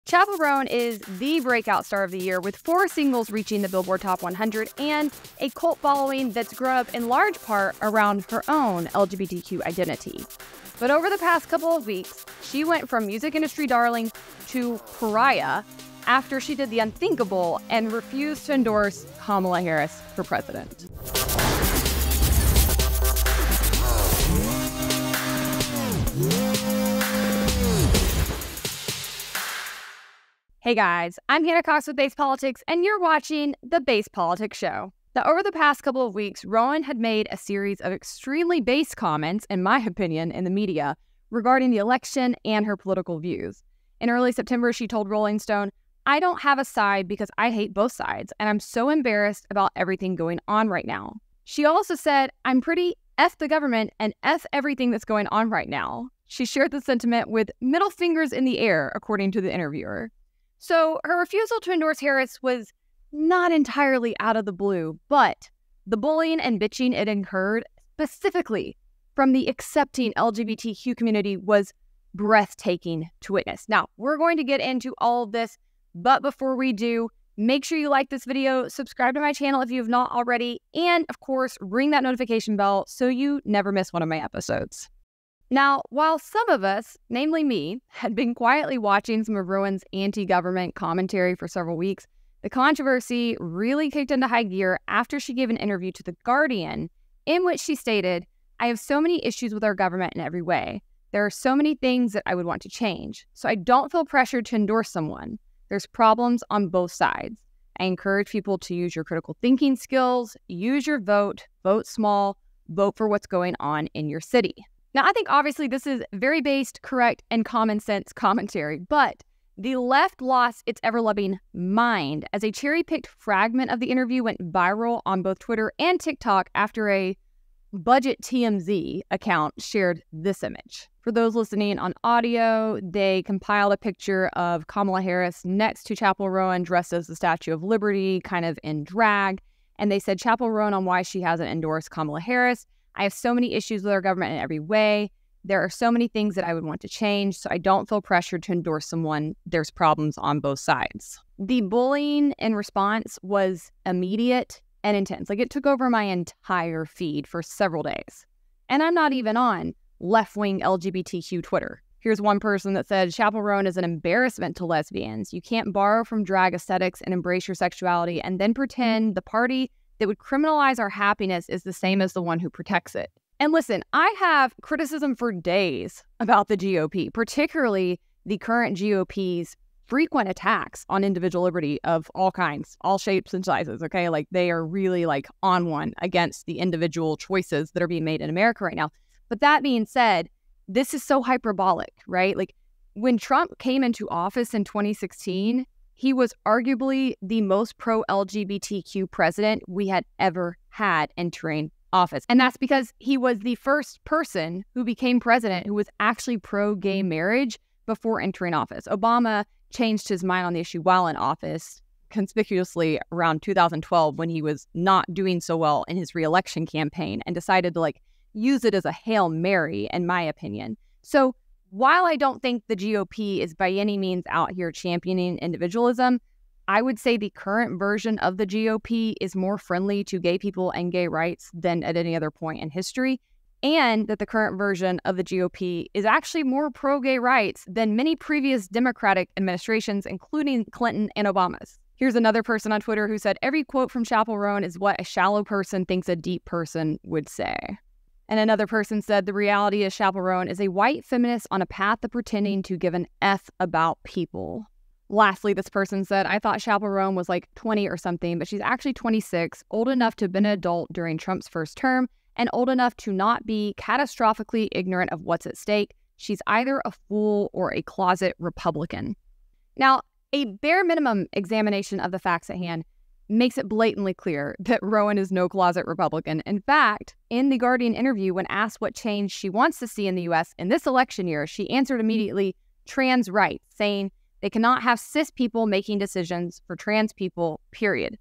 Chappell Roan is the breakout star of the year, with 4 singles reaching the Billboard Top 100 and a cult following that's grown up in large part around her own LGBTQ identity. But over the past couple of weeks, she went from music industry darling to pariah after she did the unthinkable and refused to endorse Kamala Harris for president. Hey guys, I'm Hannah Cox with BASEDPolitics, and you're watching the BASEDPolitics Show. Now, over the past couple of weeks, Roan had made a series of extremely base comments, in my opinion, in the media regarding the election and her political views. In early September, she told Rolling Stone, "I don't have a side because I hate both sides, and I'm so embarrassed about everything going on right now." She also said, "I'm pretty F the government and F everything that's going on right now." She shared the sentiment with middle fingers in the air, according to the interviewer. So her refusal to endorse Harris was not entirely out of the blue, but the bullying and bitching it incurred, specifically from the accepting LGBTQ community, was breathtaking to witness. Now, we're going to get into all of this, but before we do, make sure you like this video, subscribe to my channel if you have not already, and of course, ring that notification bell so you never miss one of my episodes. Now, while some of us, namely me, had been quietly watching some of Roan's anti-government commentary for several weeks, the controversy really kicked into high gear after she gave an interview to The Guardian in which she stated, "I have so many issues with our government in every way. There are so many things that I would want to change. So I don't feel pressured to endorse someone. There's problems on both sides. I encourage people to use your critical thinking skills, use your vote small, vote for what's going on in your city." Now, I think obviously this is very based, correct, and common sense commentary, but the left lost its ever-loving mind as a cherry-picked fragment of the interview went viral on both Twitter and TikTok after a budget TMZ account shared this image. For those listening on audio, they compiled a picture of Kamala Harris next to Chappell Roan dressed as the Statue of Liberty, kind of in drag, and they said Chappell Roan on why she hasn't endorsed Kamala Harris. "I have so many issues with our government in every way. There are so many things that I would want to change, so I don't feel pressured to endorse someone. There's problems on both sides." The bullying in response was immediate and intense. Like, it took over my entire feed for several days. And I'm not even on left-wing LGBTQ Twitter. Here's one person that said, "Chappell Roan is an embarrassment to lesbians. You can't borrow from drag aesthetics and embrace your sexuality and then pretend the party that would criminalize our happiness is the same as the one who protects it." And listen, I have criticism for days about the GOP, particularly the current GOP's frequent attacks on individual liberty of all kinds, all shapes and sizes, okay? Like, they are really on one against the individual choices that are being made in America right now. But that being said, this is so hyperbolic, right? Like, when Trump came into office in 2016, he was arguably the most pro-LGBTQ president we had ever had entering office. And that's because he was the first person who became president who was actually pro-gay marriage before entering office. Obama changed his mind on the issue while in office, conspicuously around 2012 when he was not doing so well in his re-election campaign and decided to use it as a Hail Mary, in my opinion. So while I don't think the GOP is by any means out here championing individualism, I would say the current version of the GOP is more friendly to gay people and gay rights than at any other point in history, and that the current version of the GOP is actually more pro-gay rights than many previous Democratic administrations, including Clinton and Obama's. Here's another person on Twitter who said, "Every quote from Chappell Roan is what a shallow person thinks a deep person would say." And another person said, "The reality is Chappell Roan is a white feminist on a path of pretending to give an F about people." Lastly, this person said, "I thought Chappell Roan was 20 or something, but she's actually 26, old enough to have been an adult during Trump's first term, and old enough to not be catastrophically ignorant of what's at stake. She's either a fool or a closet Republican." Now, a bare minimum examination of the facts at hand makes it blatantly clear that Roan is no closet Republican. In fact, in the Guardian interview, when asked what change she wants to see in the U.S. in this election year, she answered immediately, "trans rights," saying they cannot have cis people making decisions for trans people, period.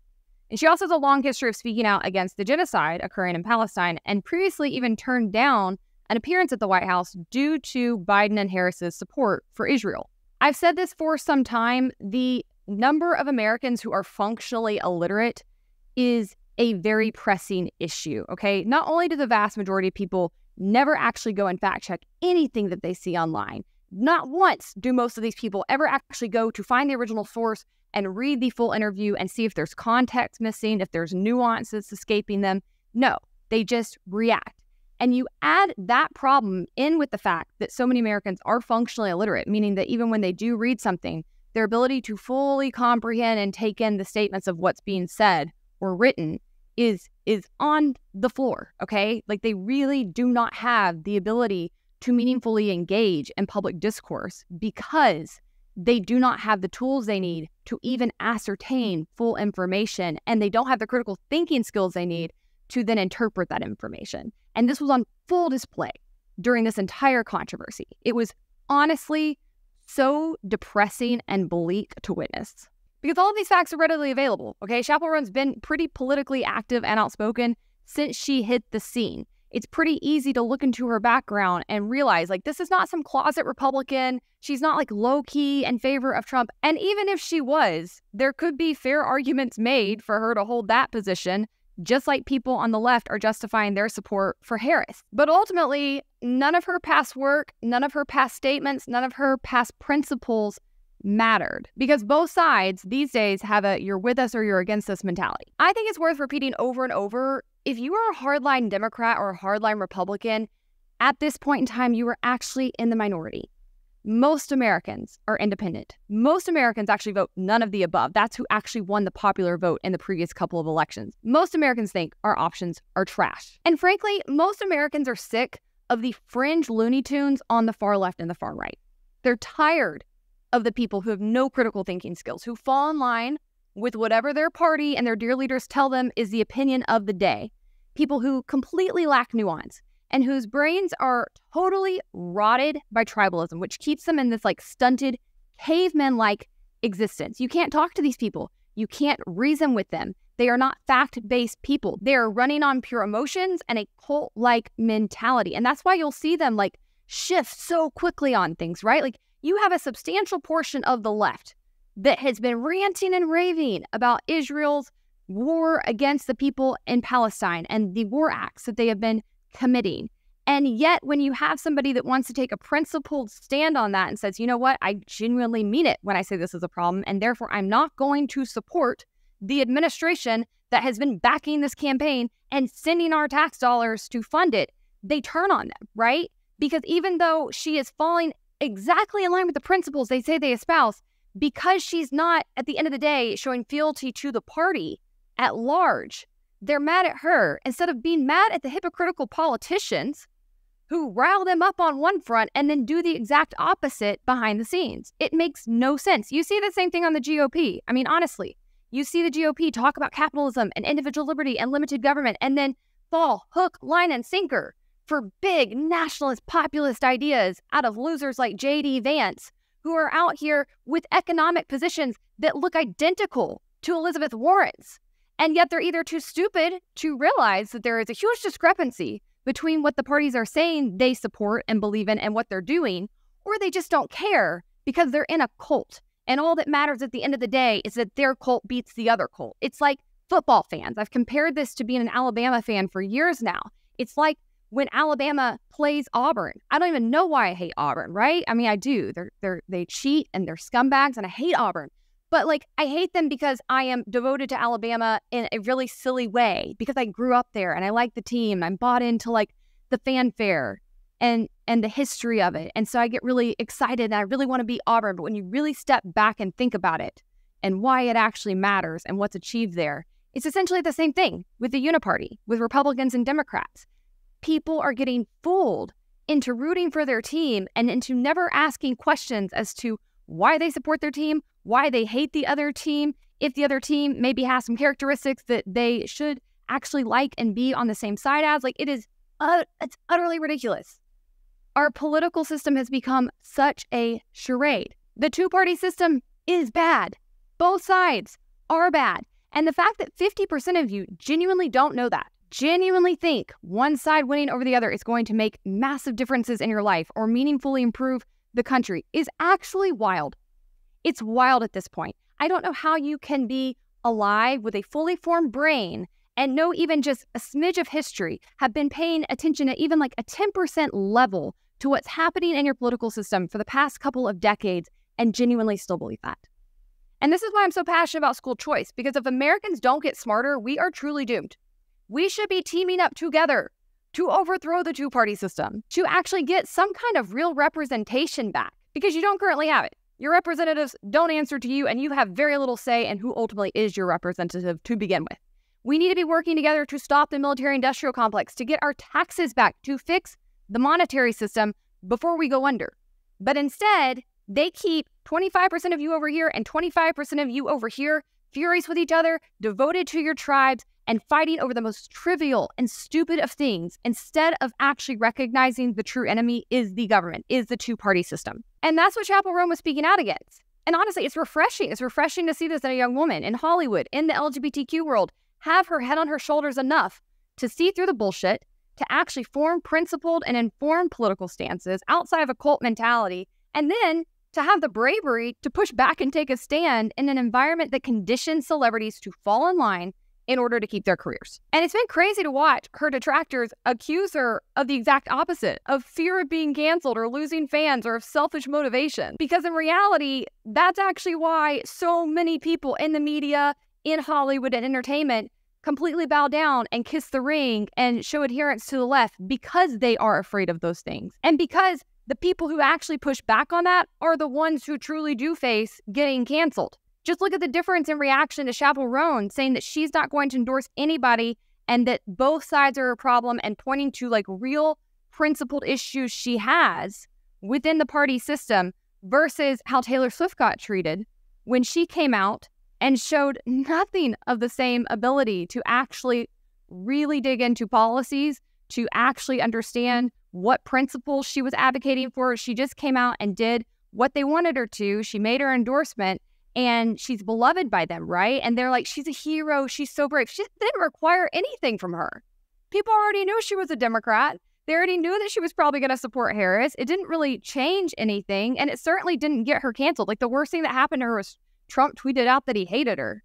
And she also has a long history of speaking out against the genocide occurring in Palestine, and previously even turned down an appearance at the White House due to Biden and Harris's support for Israel. I've said this for some time. The number of Americans who are functionally illiterate is a very pressing issue, okay? Not only do the vast majority of people never actually go and fact check anything that they see online, not once do most of these people ever actually go to find the original source and read the full interview and see if there's context missing, if there's nuances escaping them. No, they just react. And you add that problem in with the fact that so many Americans are functionally illiterate, meaning that even when they do read something, their ability to fully comprehend and take in the statements of what's being said or written is on the floor, okay? Like, they really do not have the ability to meaningfully engage in public discourse because they do not have the tools they need to even ascertain full information, and they don't have the critical thinking skills they need to then interpret that information. And this was on full display during this entire controversy. It was honestly so depressing and bleak to witness because all of these facts are readily available, okay? Chappell Roan's been pretty politically active and outspoken since she hit the scene. It's pretty easy to look into her background and realize, like, this is not some closet Republican. She's not, like, low-key in favor of Trump. And even if she was, there could be fair arguments made for her to hold that position, just like people on the left are justifying their support for Harris. But ultimately, none of her past work, none of her past statements, none of her past principles mattered because both sides these days have a you're with us or you're against us mentality. I think it's worth repeating over and over. If you are a hardline Democrat or a hardline Republican, at this point in time, you are actually in the minority. Most Americans are independent. Most Americans actually vote none of the above. That's who actually won the popular vote in the previous couple of elections. Most Americans think our options are trash. And frankly, most Americans are sick of the fringe Looney Tunes on the far left and the far right. They're tired of the people who have no critical thinking skills, who fall in line with whatever their party and their dear leaders tell them is the opinion of the day. People who completely lack nuance and whose brains are totally rotted by tribalism, which keeps them in this like stunted caveman-like existence. You can't talk to these people. You can't reason with them. They are not fact-based people. They are running on pure emotions and a cult-like mentality. And that's why you'll see them like shift so quickly on things, right? Like, you have a substantial portion of the left that has been ranting and raving about Israel's war against the people in Palestine and the war acts that they have been committing. And yet, when you have somebody that wants to take a principled stand on that and says, you know what, I genuinely mean it when I say this is a problem, and therefore I'm not going to support the administration that has been backing this campaign and sending our tax dollars to fund it, they turn on them, right? Because even though she is falling exactly in line with the principles they say they espouse, because she's not, at the end of the day, showing fealty to the party at large, they're mad at her instead of being mad at the hypocritical politicians who rile them up on one front and then do the exact opposite behind the scenes. It makes no sense. You see the same thing on the GOP. I mean, honestly, you see the GOP talk about capitalism and individual liberty and limited government and then fall hook, line, and sinker for big nationalist populist ideas out of losers like J.D. Vance, who are out here with economic positions that look identical to Elizabeth Warren's. And yet they're either too stupid to realize that there is a huge discrepancy between what the parties are saying they support and believe in and what they're doing, or they just don't care because they're in a cult. And all that matters at the end of the day is that their cult beats the other cult. It's like football fans. I've compared this to being an Alabama fan for years now. It's like when Alabama plays Auburn. I don't even know why I hate Auburn, right? I mean, I do. They cheat and they're scumbags and I hate Auburn. But like, I hate them because I am devoted to Alabama in a really silly way because I grew up there and I like the team. I'm bought into like the fanfare and the history of it. And so I get really excited and I really want to be Auburn. But when you really step back and think about it and why it actually matters and what's achieved there, it's essentially the same thing with the Uniparty, with Republicans and Democrats. People are getting fooled into rooting for their team and into never asking questions as to why they support their team, why they hate the other team, if the other team maybe has some characteristics that they should actually like and be on the same side as. Like, it's utterly ridiculous. Our political system has become such a charade. The two-party system is bad. Both sides are bad. And the fact that 50% of you genuinely don't know that, genuinely think one side winning over the other is going to make massive differences in your life or meaningfully improve the country is actually wild. It's wild at this point. I don't know how you can be alive with a fully formed brain and know even just a smidge of history, have been paying attention at even like a 10% level to what's happening in your political system for the past couple of decades and genuinely still believe that. And this is why I'm so passionate about school choice, because if Americans don't get smarter, we are truly doomed. We should be teaming up together to overthrow the two-party system, to actually get some kind of real representation back, because you don't currently have it. Your representatives don't answer to you, and you have very little say in who ultimately is your representative to begin with. We need to be working together to stop the military-industrial complex, to get our taxes back, to fix the monetary system before we go under. But instead, they keep 25% of you over here and 25% of you over here, furious with each other, devoted to your tribes, and fighting over the most trivial and stupid of things instead of actually recognizing the true enemy is the government, is the two-party system. And that's what Chappell Roan was speaking out against. And honestly, it's refreshing. It's refreshing to see this in a young woman in Hollywood, in the LGBTQ world, have her head on her shoulders enough to see through the bullshit, to actually form principled and informed political stances outside of a cult mentality, and then to have the bravery to push back and take a stand in an environment that conditions celebrities to fall in line in order to keep their careers. And it's been crazy to watch her detractors accuse her of the exact opposite, of fear of being canceled or losing fans or of selfish motivation. Because in reality, that's actually why so many people in the media, in Hollywood and entertainment completely bow down and kiss the ring and show adherence to the left, because they are afraid of those things. And because the people who actually push back on that are the ones who truly do face getting canceled. Just look at the difference in reaction to Chappell Roan saying that she's not going to endorse anybody and that both sides are a problem, and pointing to like real principled issues she has within the party system, versus how Taylor Swift got treated when she came out and showed nothing of the same ability to actually really dig into policies, to actually understand what principles she was advocating for. She just came out and did what they wanted her to. She made her endorsement, and she's beloved by them, right? And they're like, she's a hero. She's so brave. She didn't require anything from her. People already knew she was a Democrat. They already knew that she was probably going to support Harris. It didn't really change anything, and it certainly didn't get her canceled. Like, the worst thing that happened to her was Trump tweeted out that he hated her,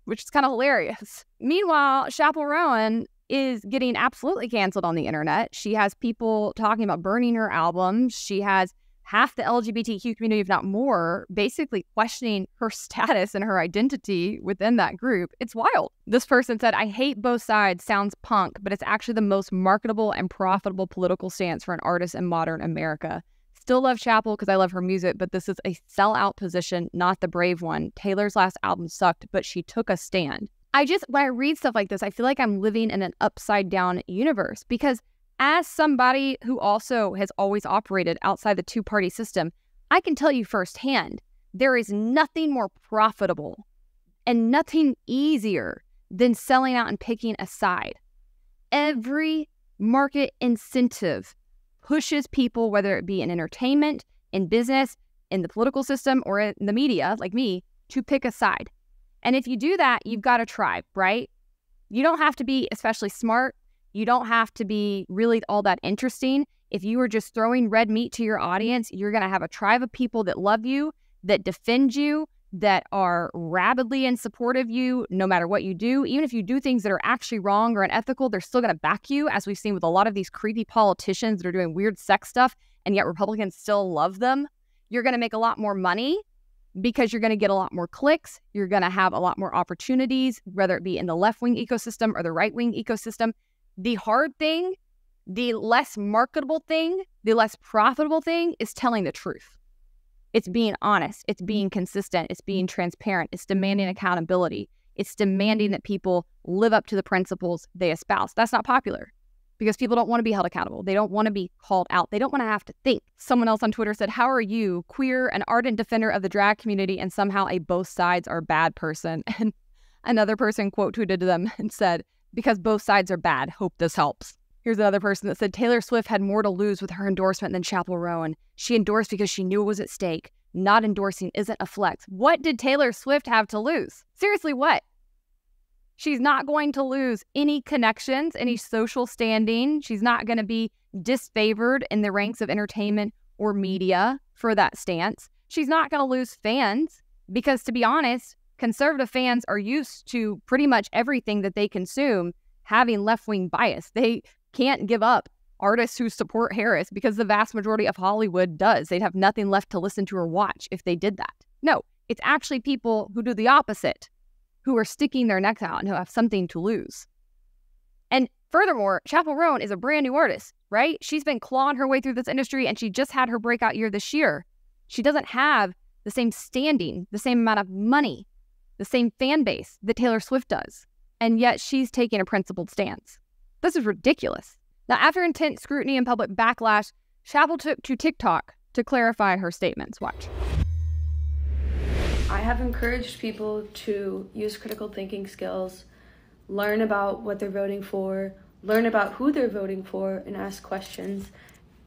which is kind of hilarious. Meanwhile, Chappell Roan is getting absolutely canceled on the internet. She has people talking about burning her albums. She has half the LGBTQ community, if not more, basically questioning her status and her identity within that group. It's wild. This person said, "I hate both sides sounds punk, but it's actually the most marketable and profitable political stance for an artist in modern America. Still love Chappell because I love her music, but this is a sellout position, not the brave one. Taylor's last album sucked, but she took a stand." When I read stuff like this, I feel like I'm living in an upside down universe, because as somebody who also has always operated outside the two-party system, I can tell you firsthand, there is nothing more profitable and nothing easier than selling out and picking a side. Every market incentive pushes people, whether it be in entertainment, in business, in the political system, or in the media, like me, to pick a side. And if you do that, you've got a tribe, right? You don't have to be especially smart. You don't have to be really all that interesting. If you are just throwing red meat to your audience, you're going to have a tribe of people that love you, that defend you, that are rabidly in support of you no matter what you do. Even if you do things that are actually wrong or unethical, they're still going to back you, as we've seen with a lot of these creepy politicians that are doing weird sex stuff, and yet Republicans still love them. You're going to make a lot more money because you're going to get a lot more clicks. You're going to have a lot more opportunities, whether it be in the left-wing ecosystem or the right-wing ecosystem. The hard thing, the less marketable thing, the less profitable thing is telling the truth. It's being honest. It's being consistent. It's being transparent. It's demanding accountability. It's demanding that people live up to the principles they espouse. That's not popular because people don't want to be held accountable. They don't want to be called out. They don't want to have to think. Someone else on Twitter said, "How are you, queer, an ardent defender of the drag community, and somehow a both sides are bad person?" And another person quote tweeted to them and said, "Because both sides are bad. Hope this helps." Here's another person that said, "Taylor Swift had more to lose with her endorsement than Chappell Roan. She endorsed because she knew it was at stake. Not endorsing isn't a flex." What did Taylor Swift have to lose? Seriously, what? She's not going to lose any connections, any social standing. She's not going to be disfavored in the ranks of entertainment or media. for that stance. She's not going to lose fans because, to be honest, conservative fans are used to pretty much everything that they consume having left-wing bias. They can't give up artists who support Harris because the vast majority of Hollywood does. They'd have nothing left to listen to or watch if they did that. No, it's actually people who do the opposite, who are sticking their necks out and who have something to lose. And furthermore, Chappell Roan is a brand new artist, right? She's been clawing her way through this industry and she just had her breakout year this year. She doesn't have the same standing, the same amount of money, the same fan base that Taylor Swift does. And yet she's taking a principled stance. This is ridiculous. Now, after intense scrutiny and public backlash, Chappell took to TikTok to clarify her statements. Watch. I have encouraged people to use critical thinking skills, learn about what they're voting for, learn about who they're voting for, and ask questions.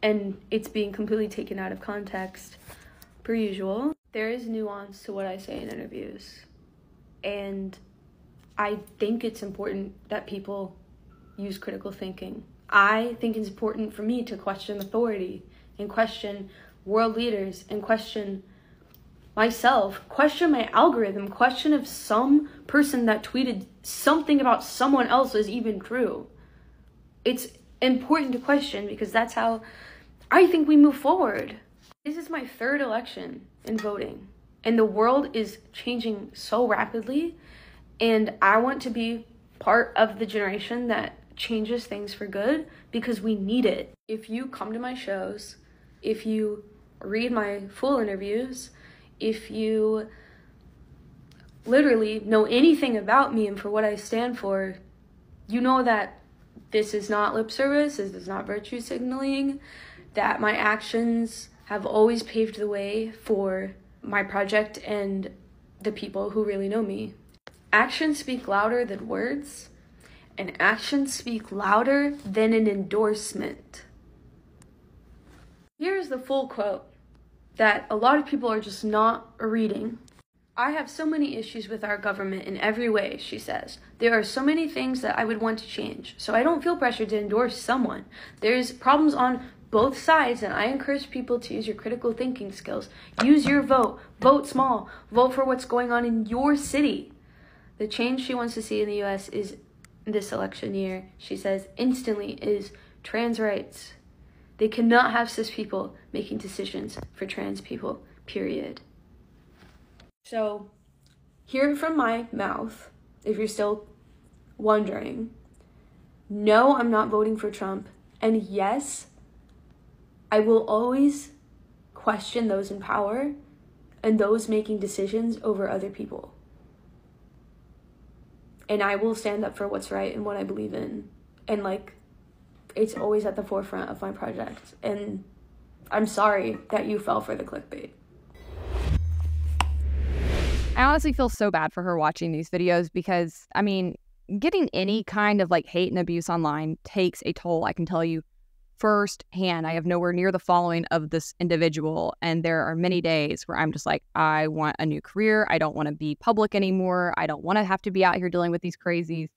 And it's being completely taken out of context, per usual. There is nuance to what I say in interviews. And I think it's important that people use critical thinking. I think it's important for me to question authority and question world leaders and question myself, question my algorithm, question if some person that tweeted something about someone else is even true. It's important to question because that's how I think we move forward. This is my third election in voting, and the world is changing so rapidly, and I want to be part of the generation that changes things for good because we need it. If you come to my shows, if you read my full interviews, if you literally know anything about me and for what I stand for, you know that this is not lip service, this is not virtue signaling, that my actions have always paved the way for my project and the people who really know me. Actions speak louder than words, and actions speak louder than an endorsement. Here's the full quote that a lot of people are just not reading. I have so many issues with our government in every way, she says. There are so many things that I would want to change, so I don't feel pressured to endorse someone. There's problems on both sides, and I encourage people to use your critical thinking skills. Use your vote. Vote small. Vote for what's going on in your city. The change she wants to see in the U.S. is this election year, she says, instantly is trans rights. They cannot have cis people making decisions for trans people, period. So, hear it from my mouth, if you're still wondering. No, I'm not voting for Trump. And yes, I will always question those in power and those making decisions over other people. And I will stand up for what's right and what I believe in. And it's always at the forefront of my project. And I'm sorry that you fell for the clickbait. I honestly feel so bad for her watching these videos because, getting any kind of hate and abuse online takes a toll, I can tell you firsthand. I have nowhere near the following of this individual, and there are many days where I'm just like, I want a new career. I don't want to be public anymore. I don't want to have to be out here dealing with these crazies.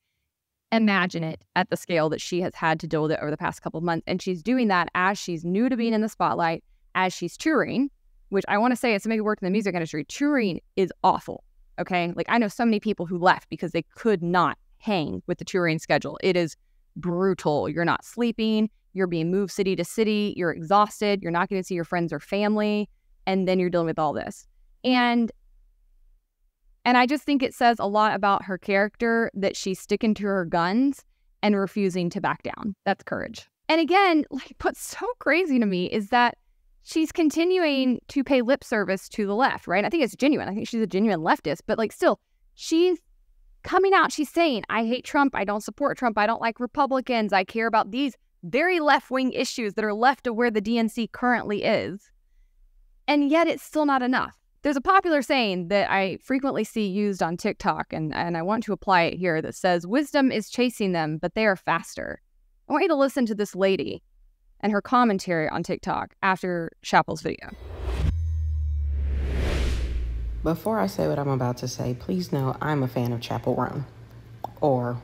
Imagine it at the scale that she has had to deal with it over the past couple of months, and she's doing that as she's new to being in the spotlight, as she's touring, which I want to say, as somebody who worked in the music industry, touring is awful, okay? I know so many people who left because they could not hang with the touring schedule. It is brutal. You're not sleeping. You're being moved city to city. You're exhausted. You're not going to see your friends or family. And then you're dealing with all this. And I just think it says a lot about her character that she's sticking to her guns and refusing to back down. That's courage. And again, what's so crazy to me is that she's continuing to pay lip service to the left, right? I think it's genuine. I think she's a genuine leftist, but still, she's coming out. She's saying, I hate Trump. I don't support Trump. I don't like Republicans. I care about these very left-wing issues that are left of where the DNC currently is. And yet it's still not enough. There's a popular saying that I frequently see used on TikTok, and I want to apply it here, that says, wisdom is chasing them, but they are faster. I want you to listen to this lady and her commentary on TikTok after Chappell's video. Before I say what I'm about to say, please know I'm a fan of Chappell Roan. Or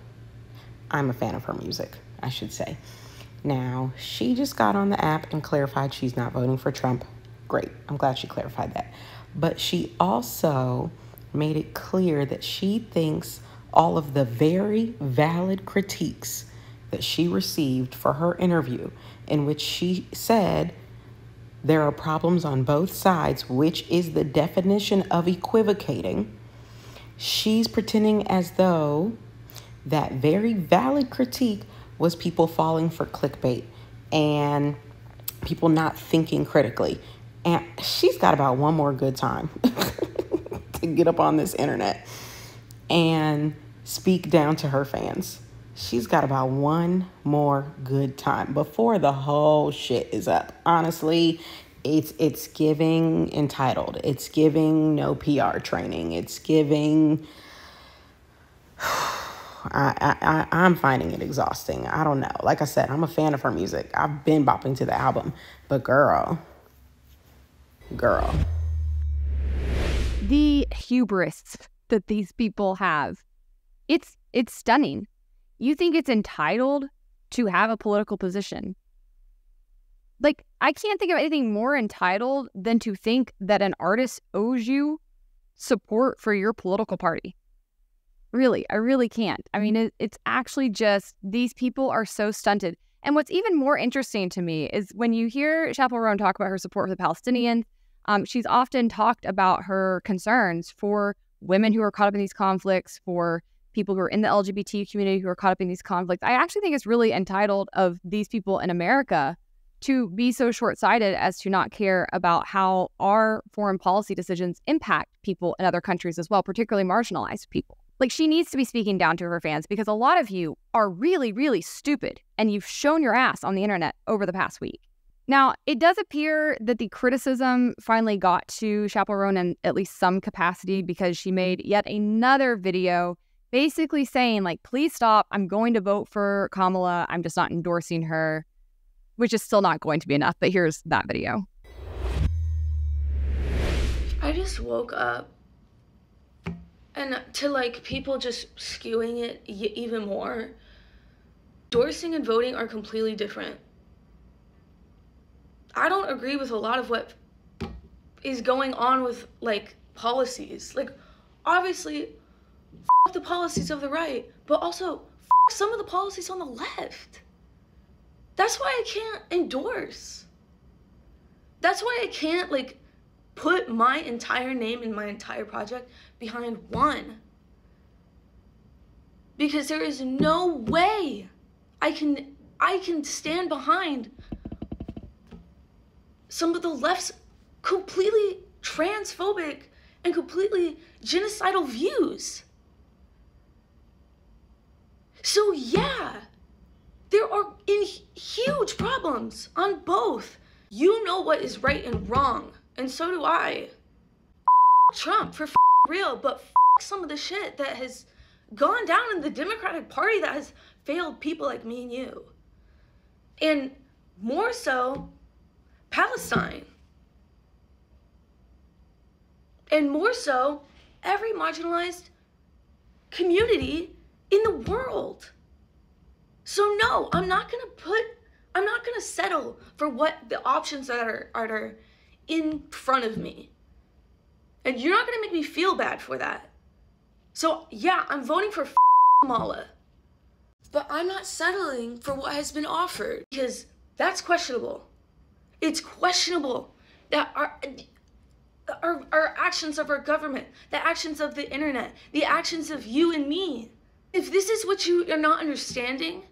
I'm a fan of her music, I should say. Now, she just got on the app and clarified she's not voting for Trump. Great. I'm glad she clarified that. But she also made it clear that she thinks all of the very valid critiques that she received for her interview, in which she said there are problems on both sides, which is the definition of equivocating. She's pretending as though that very valid critique was people falling for clickbait and people not thinking critically. And she's got about one more good time to get up on this internet and speak down to her fans. She's got about one more good time before the whole shit is up. Honestly, it's giving entitled. It's giving no PR training. It's giving... I'm finding it exhausting. I don't know. Like I said, I'm a fan of her music. I've been bopping to the album. But girl. The hubris that these people have, it's stunning. You think it's entitled to have a political position. Like, I can't think of anything more entitled than to think that an artist owes you support for your political party. Really, I really can't. I mean, it's actually just, these people are so stunted. And what's even more interesting to me is when you hear Chappell Roan talk about her support for the Palestinians, she's often talked about her concerns for women who are caught up in these conflicts, for people who are in the LGBT community who are caught up in these conflicts. I actually think it's really entitled of these people in America to be so short-sighted as to not care about how our foreign policy decisions impact people in other countries as well, particularly marginalized people. Like, she needs to be speaking down to her fans because a lot of you are really, really stupid and you've shown your ass on the internet over the past week. Now, it does appear that the criticism finally got to Chappell Roan in at least some capacity because she made yet another video basically saying, like, please stop. I'm going to vote for Kamala. I'm just not endorsing her, which is still not going to be enough. But here's that video. I just woke up and to like people just skewing it even more. Endorsing and voting are completely different. I don't agree with a lot of what is going on with like policies. Like, obviously, f the policies of the right, but also f some of the policies on the left. That's why I can't endorse. That's why I can't like put my entire name and my entire project behind one. Because there is no way I can stand behind some of the left's completely transphobic and completely genocidal views. So yeah, there are huge problems on both. You know what is right and wrong, and so do I. Trump for real, but some of the shit that has gone down in the Democratic Party that has failed people like me and you. And more so, Palestine. And more so, every marginalized community in the world. So no, I'm not gonna settle for what the options that are in front of me. And you're not gonna make me feel bad for that. So yeah, I'm voting for Kamala. But I'm not settling for what has been offered because that's questionable. It's questionable that our actions of our government, the actions of the internet, the actions of you and me. If this is what you are not understanding,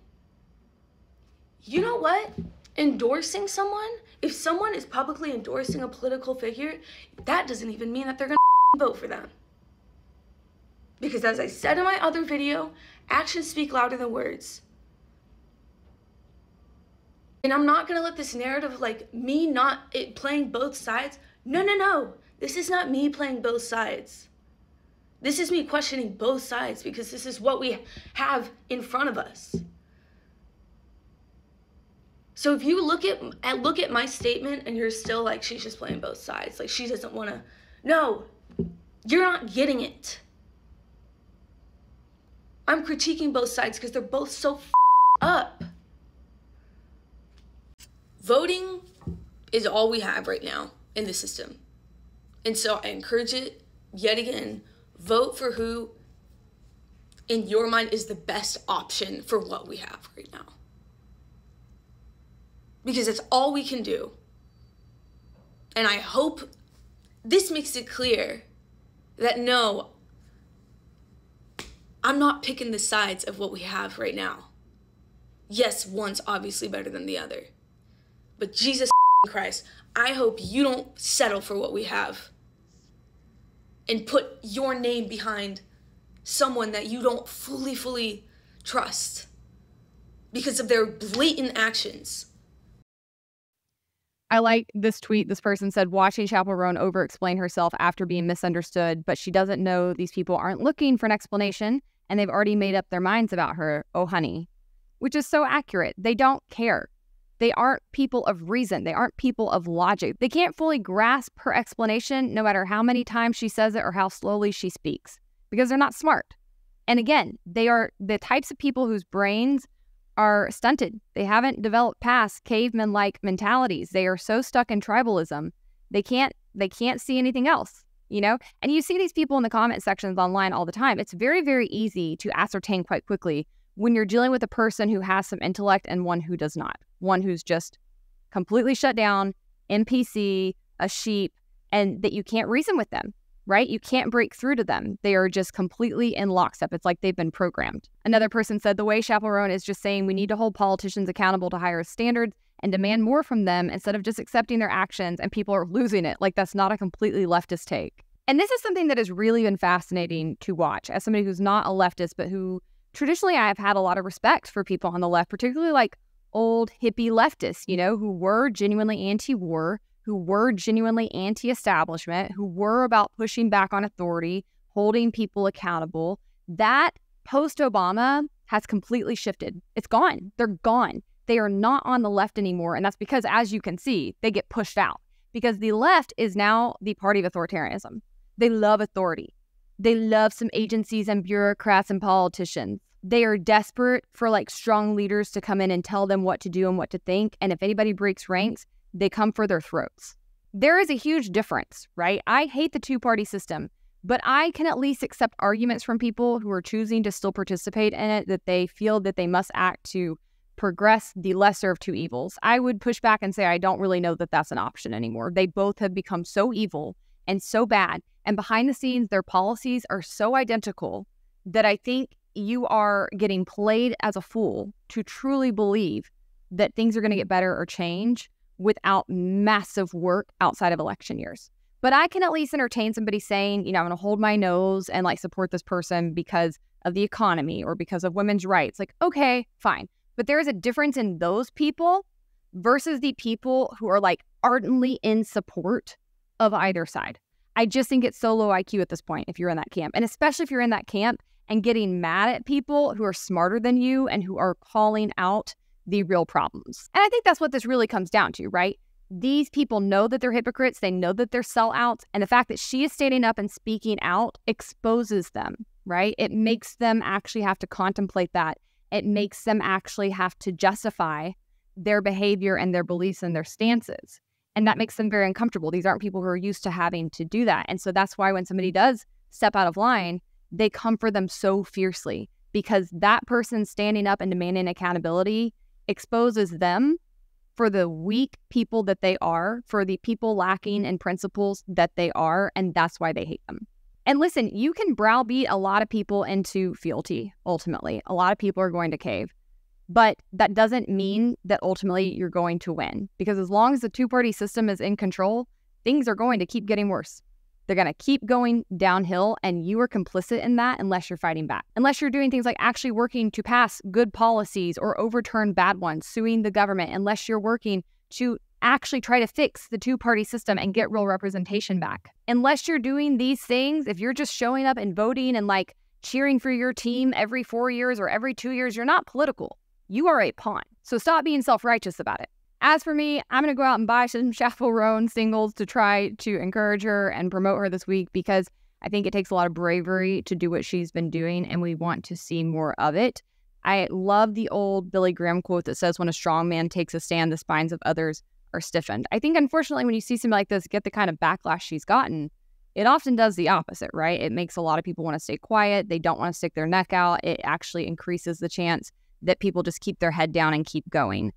you know what? Endorsing someone, if someone is publicly endorsing a political figure, that doesn't even mean that they're gonna vote for them. Because as I said in my other video, actions speak louder than words. And I'm not gonna let this narrative of like me not playing both sides. No. This is not me playing both sides. This is me questioning both sides because this is what we have in front of us. So if you look at my statement and you're still like, she's just playing both sides, like she doesn't wanna, no, you're not getting it. I'm critiquing both sides because they're both so up. Voting is all we have right now. in the system. And so I encourage it, yet again, vote for who in your mind is the best option for what we have right now. Because it's all we can do. And I hope this makes it clear that no, I'm not picking the sides of what we have right now. Yes, one's obviously better than the other. But Jesus Christ, I hope you don't settle for what we have and put your name behind someone that you don't fully trust because of their blatant actions. I like this tweet. This person said, watching Chappell Roan over-explain herself after being misunderstood, but she doesn't know these people aren't looking for an explanation and they've already made up their minds about her. Oh, honey. Which is so accurate. They don't care. They aren't people of reason. They aren't people of logic. They can't fully grasp her explanation no matter how many times she says it or how slowly she speaks because they're not smart. And again, they are the types of people whose brains are stunted. They haven't developed past caveman-like mentalities. They are so stuck in tribalism. They can't see anything else, you know? And you see these people in the comment sections online all the time. It's very, very easy to ascertain quite quickly when you're dealing with a person who has some intellect and one who does not. One who's just completely shut down, NPC, a sheep, and that you can't reason with them, right? You can't break through to them. They are just completely in lockstep. It's like they've been programmed. Another person said, the way Chappell Roan is just saying we need to hold politicians accountable to higher standards and demand more from them instead of just accepting their actions, and people are losing it. Like, that's not a completely leftist take. And this is something that has really been fascinating to watch as somebody who's not a leftist, but who traditionally I have had a lot of respect for people on the left, particularly like old hippie leftists, you know, who were genuinely anti-war, who were genuinely anti-establishment, who were about pushing back on authority, holding people accountable. That post-Obama has completely shifted. It's gone. They're gone. They are not on the left anymore. And that's because, as you can see, they get pushed out because the left is now the party of authoritarianism. They love authority. They love some agencies and bureaucrats and politicians. They are desperate for like strong leaders to come in and tell them what to do and what to think. And if anybody breaks ranks, they come for their throats. There is a huge difference, right? I hate the two-party system, but I can at least accept arguments from people who are choosing to still participate in it, that they feel that they must act to progress the lesser of two evils. I would push back and say I don't really know that that's an option anymore. They both have become so evil and so bad, and behind the scenes, their policies are so identical that I think you are getting played as a fool to truly believe that things are going to get better or change without massive work outside of election years. But I can at least entertain somebody saying, you know, I'm going to hold my nose and like support this person because of the economy or because of women's rights. Like, okay, fine. But there is a difference in those people versus the people who are like ardently in support of either side. I just think it's so low IQ at this point if you're in that camp. And especially if you're in that camp and getting mad at people who are smarter than you and who are calling out the real problems. And I think that's what this really comes down to, right? These people know that they're hypocrites. They know that they're sellouts. And the fact that she is standing up and speaking out exposes them, right? It makes them actually have to contemplate that. It makes them actually have to justify their behavior and their beliefs and their stances. And that makes them very uncomfortable. These aren't people who are used to having to do that. And so that's why when somebody does step out of line, they come for them so fiercely, because that person standing up and demanding accountability exposes them for the weak people that they are, for the people lacking in principles that they are, and that's why they hate them. And listen, you can browbeat a lot of people into fealty, ultimately. A lot of people are going to cave. But that doesn't mean that ultimately you're going to win, because as long as the two-party system is in control, things are going to keep getting worse. They're going to keep going downhill, and you are complicit in that unless you're fighting back. Unless you're doing things like actually working to pass good policies or overturn bad ones, suing the government, unless you're working to actually try to fix the two-party system and get real representation back. Unless you're doing these things, if you're just showing up and voting and like cheering for your team every 4 years or every 2 years, you're not political. You are a pawn. So stop being self-righteous about it. As for me, I'm going to go out and buy some Chappell Roan singles to try to encourage her and promote her this week, because I think it takes a lot of bravery to do what she's been doing, and we want to see more of it. I love the old Billy Graham quote that says, when a strong man takes a stand, the spines of others are stiffened. I think, unfortunately, when you see somebody like this get the kind of backlash she's gotten, it often does the opposite, right? It makes a lot of people want to stay quiet. They don't want to stick their neck out. It actually increases the chance that people just keep their head down and keep going.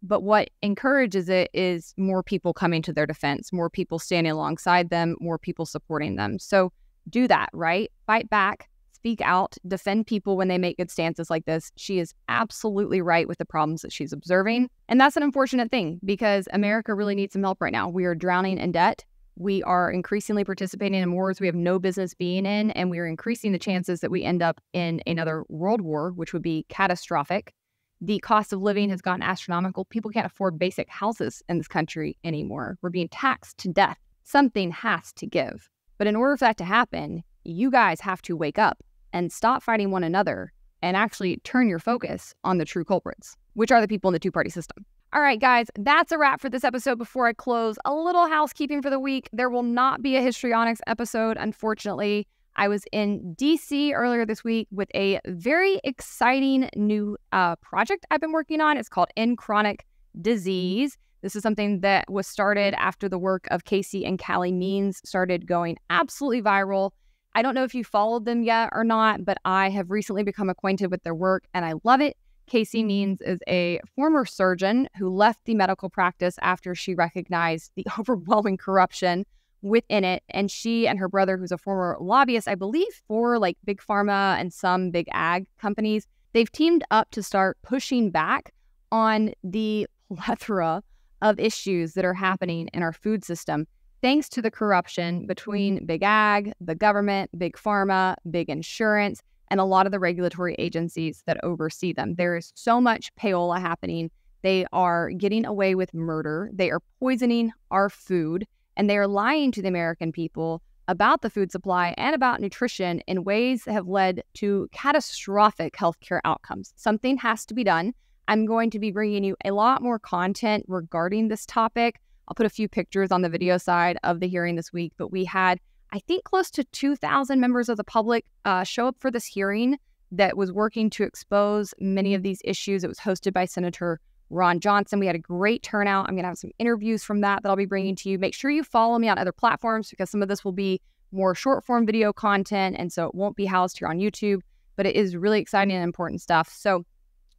But what encourages it is more people coming to their defense, more people standing alongside them, more people supporting them. So do that, right? Fight back, speak out, defend people when they make good stances like this. She is absolutely right with the problems that she's observing. And that's an unfortunate thing because America really needs some help right now. We are drowning in debt. We are increasingly participating in wars we have no business being in, and we are increasing the chances that we end up in another world war, which would be catastrophic. The cost of living has gotten astronomical. People can't afford basic houses in this country anymore. We're being taxed to death. Something has to give. But in order for that to happen, you guys have to wake up and stop fighting one another and actually turn your focus on the true culprits, which are the people in the two-party system. All right, guys, that's a wrap for this episode. Before I close, a little housekeeping for the week. There will not be a Histrionics episode, unfortunately. I was in DC earlier this week with a very exciting new project I've been working on. It's called In Chronic Disease. This is something that was started after the work of Casey and Callie Means started going absolutely viral. I don't know if you followed them yet or not, but I have recently become acquainted with their work and I love it. Casey Means is a former surgeon who left the medical practice after she recognized the overwhelming corruption within it. And she and her brother, who's a former lobbyist, I believe, for like big pharma and some big ag companies, they've teamed up to start pushing back on the plethora of issues that are happening in our food system, thanks to the corruption between big ag, the government, big pharma, big insurance, and a lot of the regulatory agencies that oversee them. There is so much payola happening. They are getting away with murder. They are poisoning our food, and they are lying to the American people about the food supply and about nutrition in ways that have led to catastrophic healthcare outcomes. Something has to be done. I'm going to be bringing you a lot more content regarding this topic. I'll put a few pictures on the video side of the hearing this week, but we had, I think, close to 2,000 members of the public show up for this hearing that was working to expose many of these issues. It was hosted by Senator Ron Johnson. We had a great turnout. I'm going to have some interviews from that I'll be bringing to you. Make sure you follow me on other platforms because some of this will be more short form video content, and so it won't be housed here on YouTube, but it is really exciting and important stuff. So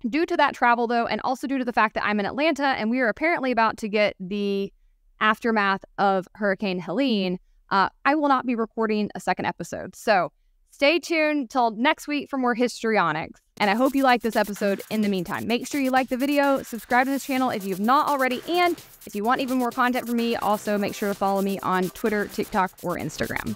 due to that travel, though, and also due to the fact that I'm in Atlanta and we are apparently about to get the aftermath of Hurricane Helene, I will not be recording a second episode. So stay tuned till next week for more Histrionics. And I hope you like this episode in the meantime. Make sure you like the video, subscribe to this channel if you've not already, and if you want even more content from me, also make sure to follow me on Twitter, TikTok, or Instagram.